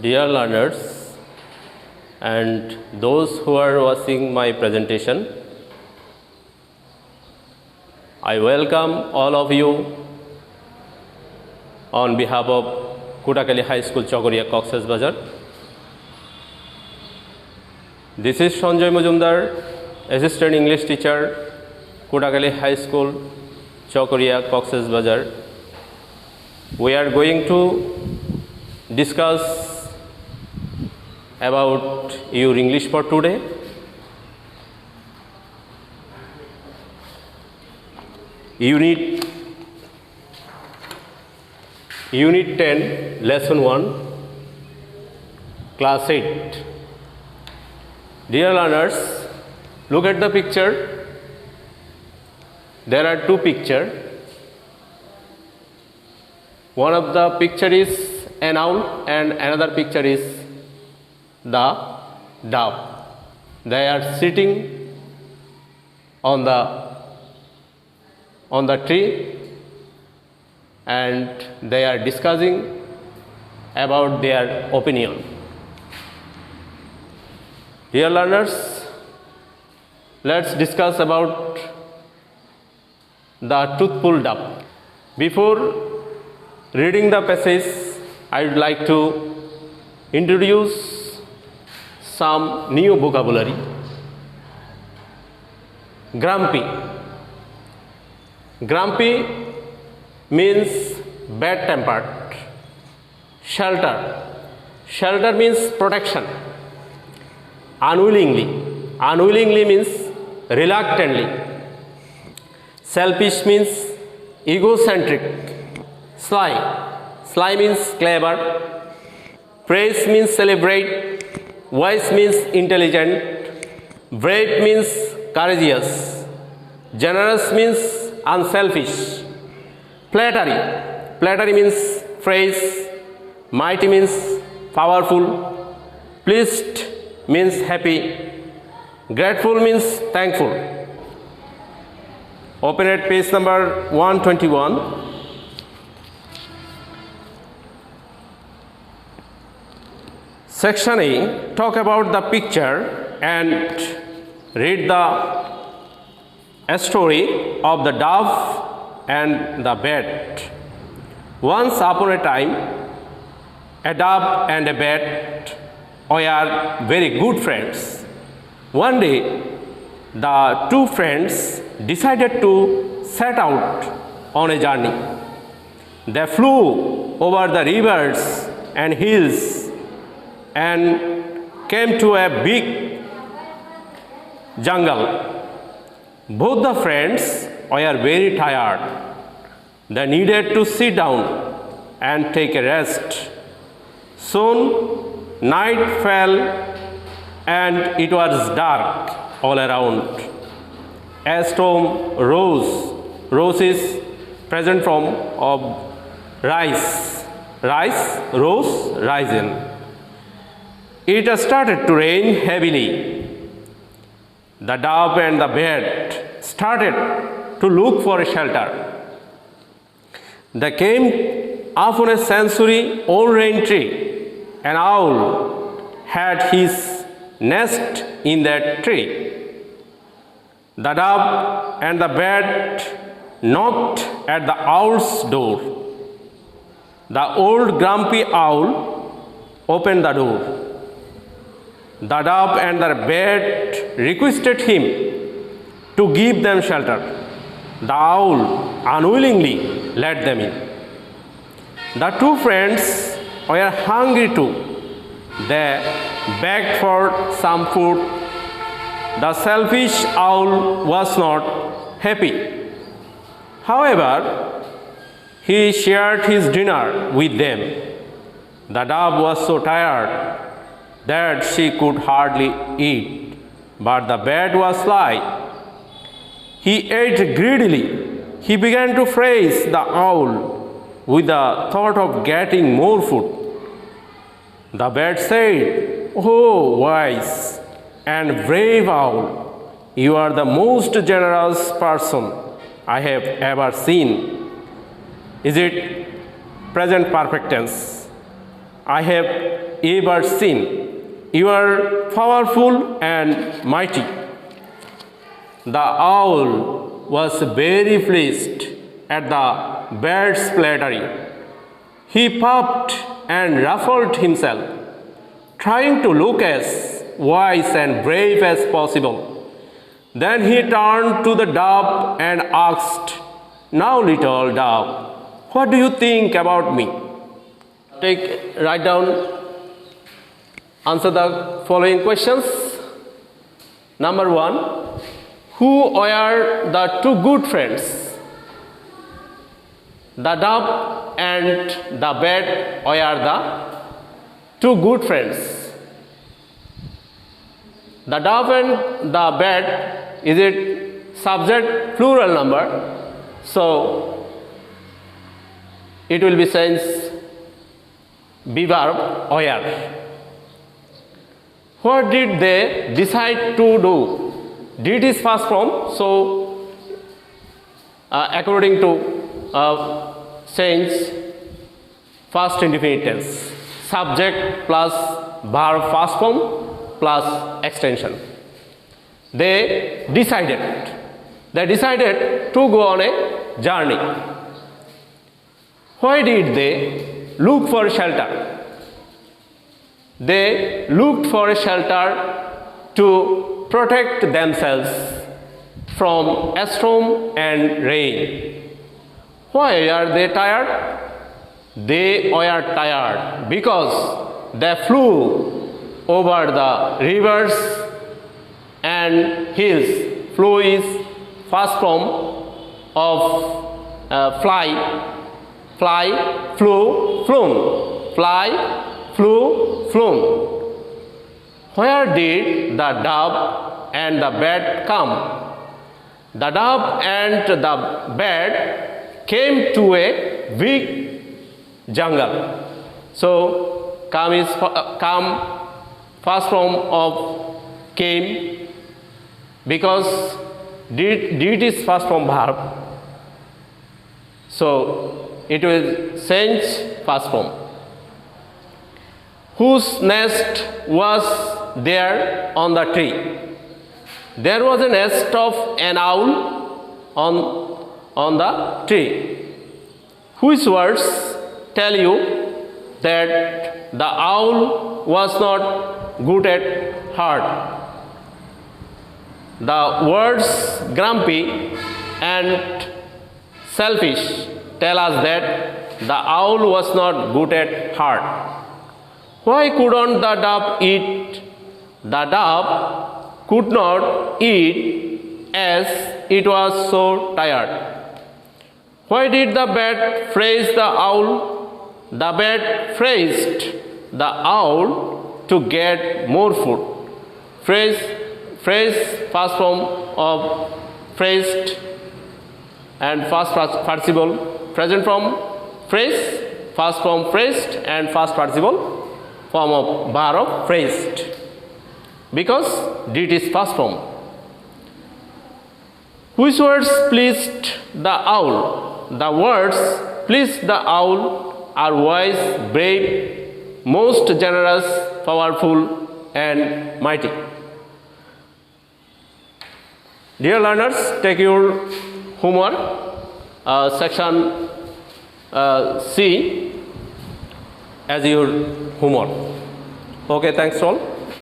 Dear learners and those who are watching my presentation, I welcome all of you on behalf of Kotakali High School, Chogoria, Cox's Bazar. This is Sanjoy Majumdar, Assistant English Teacher, Kotakali High School, Chogoria, Cox's Bazar. We are going to discuss about your English for today. Unit 10, Lesson 1, Class 8. Dear learners, look at the picture. There are two pictures. One of the picture is an owl and another picture is the dove. They are sitting on the tree and they are discussing about their opinion. Dear learners, let's discuss about the truthful dove. Before reading the passage, I would like to introduce some new vocabulary. Grumpy. Grumpy means bad-tempered. Shelter. Shelter means protection. Unwillingly. Unwillingly means reluctantly. Selfish means egocentric. Sly. Sly means clever. Praise means celebrate. Wise means intelligent. Brave means courageous. Generous means unselfish. Flattery. Flattery means praise. Mighty means powerful. Pleased means happy. Grateful means thankful. Open at page number 121. Section A, talk about the picture and read the story of the dove and the bat. Once upon a time, a dove and a bat were very good friends. One day, the two friends decided to set out on a journey. They flew over the rivers and hills and came to a big jungle. Both the friends were very tired. They needed to sit down and take a rest. Soon night fell and it was dark all around. A storm rose. Rose is present form of rise. Rise, rose, rising. It started to rain heavily. The dove and the bat started to look for a shelter. They came upon a century-old rain tree. An owl had his nest in that tree. The dove and the bat knocked at the owl's door. The old grumpy owl opened the door. The dove and the bat requested him to give them shelter. The owl unwillingly let them in. The two friends were hungry too. They begged for some food. The selfish owl was not happy. However, he shared his dinner with them. The dove was so tired that she could hardly eat, but the bat was sly. He ate greedily. He began to praise the owl with the thought of getting more food. The bat said, "Oh, wise and brave owl, you are the most generous person I have ever seen." Is it present perfect tense? I have ever seen. You are powerful and mighty. The owl was very pleased at the bird's flattery. He puffed and ruffled himself, trying to look as wise and brave as possible. Then he turned to the dove and asked, "Now, little dove, what do you think about me?" Write down, answer the following questions. Number 1, who were the two good friends? The dove and the bird were the two good friends. The dove and the bird, is it subject plural number? So it will be sense be verb were. What did they decide to do? Did is first form, so according to sense first indefinite tense, subject plus verb first form plus extension. They decided to go on a journey. Why did they look for shelter? They looked for a shelter to protect themselves from a storm and rain. Why are they tired? They were tired because they flew over the rivers and hills. Flew is first form of fly, flew, flown. Fly, flew, flown. Where did the dove and the bird come? The dove and the bird came to a big jungle. So come first form of came, because did is first form verb. So it will change first form. Whose nest was there on the tree? There was a nest of an owl on the tree. Whose words tell you that the owl was not good at heart? The words grumpy and selfish tell us that the owl was not good at heart. Why couldn't the dove eat? The dove could not eat as it was so tired. Why did the bird praise the owl? The bird praised the owl to get more food. Praise, first form of praised and past participle. Present form praise, first form praised and past participle form of verb of praised, because did is first form. Which words pleased the owl? The words pleased the owl are wise, brave, most generous, powerful, and mighty. Dear learners, take your homework, section C as your homework. Okay, thanks all.